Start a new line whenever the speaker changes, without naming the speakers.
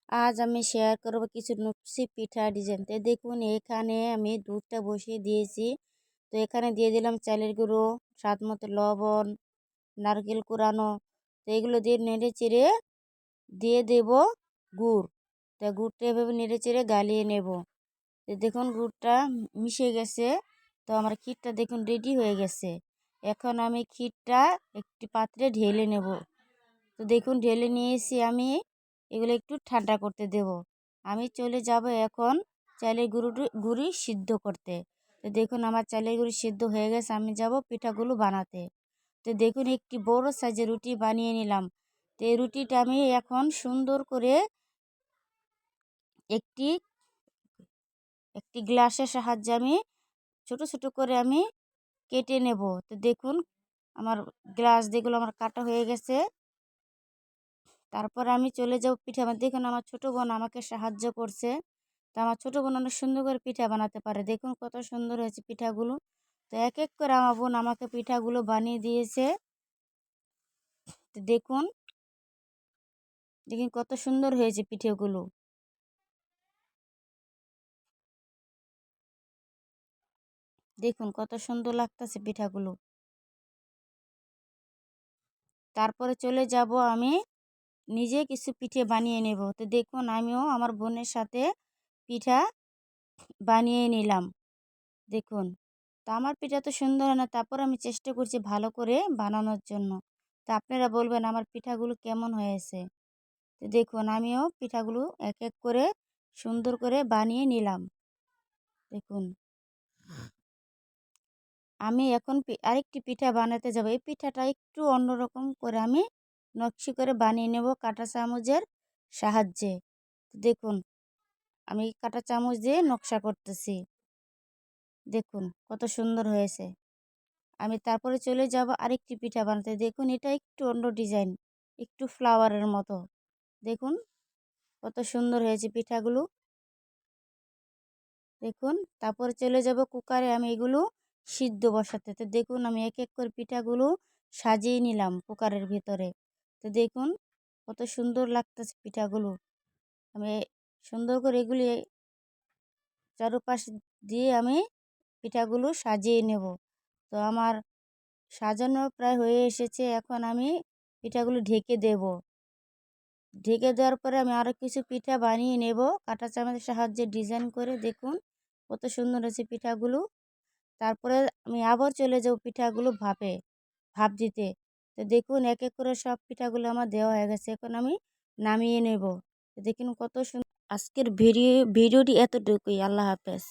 আজ আমি শেয়ার করব কিছু নকশি পিঠা ডিজাইন। তো দেখুন এখানে আমি দুধটা বসিয়ে দিয়েছি। তো এখানে দিয়ে দিলাম চালের গুঁড়ো, স্বাদ মতো লবণ, নারকেল কুড়ানো। তো এগুলো দিয়ে নেড়ে চেড়ে দিয়ে দেব গুড়। তো গুড়টা এভাবে নেড়ে চেড়ে গালিয়ে নেব। তো দেখুন গুড়টা মিশে গেছে। তো আমার ক্ষীরটা দেখুন রেডি হয়ে গেছে। এখন আমি ক্ষীরটা একটি পাত্রে ঢেলে নেব। তো দেখুন ঢেলে নিয়েছি আমি। এগুলো একটু ঠান্ডা করতে দেব। আমি চলে যাব এখন চালের গুঁড়ি সিদ্ধ করতে। তো দেখুন আমার চালের গুঁড়ি সিদ্ধ হয়ে গেছে, আমি যাব পিঠাগুলো বানাতে। তো দেখুন একটি বড় সাইজের রুটি বানিয়ে নিলাম। তো এই রুটিটা আমি এখন সুন্দর করে একটি একটি গ্লাসের সাহায্যে আমি ছোট ছোট করে আমি কেটে নেব। তো দেখুন আমার গ্লাস যেগুলো আমার কাটা হয়ে গেছে। তারপর আমি চলে যাব পিঠা বানাতে। দেখুন আমার ছোটো বোন আমাকে সাহায্য করছে। তো আমার ছোটো বোন অনেক সুন্দর করে পিঠা বানাতে পারে। দেখুন কত সুন্দর হয়েছে পিঠাগুলো। তো এক এক করে আমার বোন আমাকে পিঠাগুলো বানিয়ে দিয়েছে। তো দেখুন দেখুন কত সুন্দর হয়েছে পিঠেগুলো। দেখুন কত সুন্দর লাগতেছে পিঠাগুলো। তারপরে চলে যাব আমি নিজে কিছু পিঠে বানিয়ে নেব। তো দেখুন আমিও আমার বোনের সাথে পিঠা বানিয়ে নিলাম। দেখুন তো আমার পিঠা তো সুন্দর হয় না, তারপর আমি চেষ্টা করছি ভালো করে বানানোর জন্য। তো আপনারা বলবেন আমার পিঠাগুলো কেমন হয়েছে। তো দেখুন আমিও পিঠাগুলো এক এক করে সুন্দর করে বানিয়ে নিলাম। দেখুন আমি এখন আরেকটি পিঠা বানাতে যাব। এই পিঠাটা একটু অন্যরকম করে আমি নকশি করে বানিয়ে নেব কাঁটা চামচের সাহায্যে। দেখুন আমি কাঁটা চামচ দিয়ে নকশা করতেছি। দেখুন কত সুন্দর হয়েছে। আমি তারপরে চলে যাব আরেকটি পিঠা বানাতে। দেখুন এটা একটু অন্য ডিজাইন, একটু ফ্লাওয়ারের মতো। দেখুন কত সুন্দর হয়েছে পিঠাগুলো। দেখুন তারপরে চলে যাব কুকারে আমি এগুলো সিদ্ধ বসাতে। তো দেখুন আমি এক এক করে পিঠাগুলো সাজিয়ে নিলাম কুকারের ভিতরে। তো দেখুন কত সুন্দর লাগতেছে পিঠাগুলো। আমি সুন্দর করে এগুলি চারপাশে দিয়ে আমি পিঠাগুলো সাজিয়ে নেব। তো আমার সাজানো প্রায় হয়ে এসেছে। এখন আমি পিঠাগুলো ঢেকে দেব। ঢেকে দেওয়ার পরে আমি আরও কিছু পিঠা বানিয়ে নেব কাঁটা চামচের সাহায্যে ডিজাইন করে। দেখুন কত সুন্দর হয়েছে পিঠাগুলো। তারপরে আমি আবার চলে যাব পিঠাগুলো ভাপ দিতে। তো দেখুন এক এক করে সব পিঠাগুলো আমার দেওয়া হয়ে গেছে। এখন আমি নামিয়ে নেব। দেখুন কত সুন্দর। আজকের ভিডিওটি এতটুকুই। আল্লাহ হাফেজ।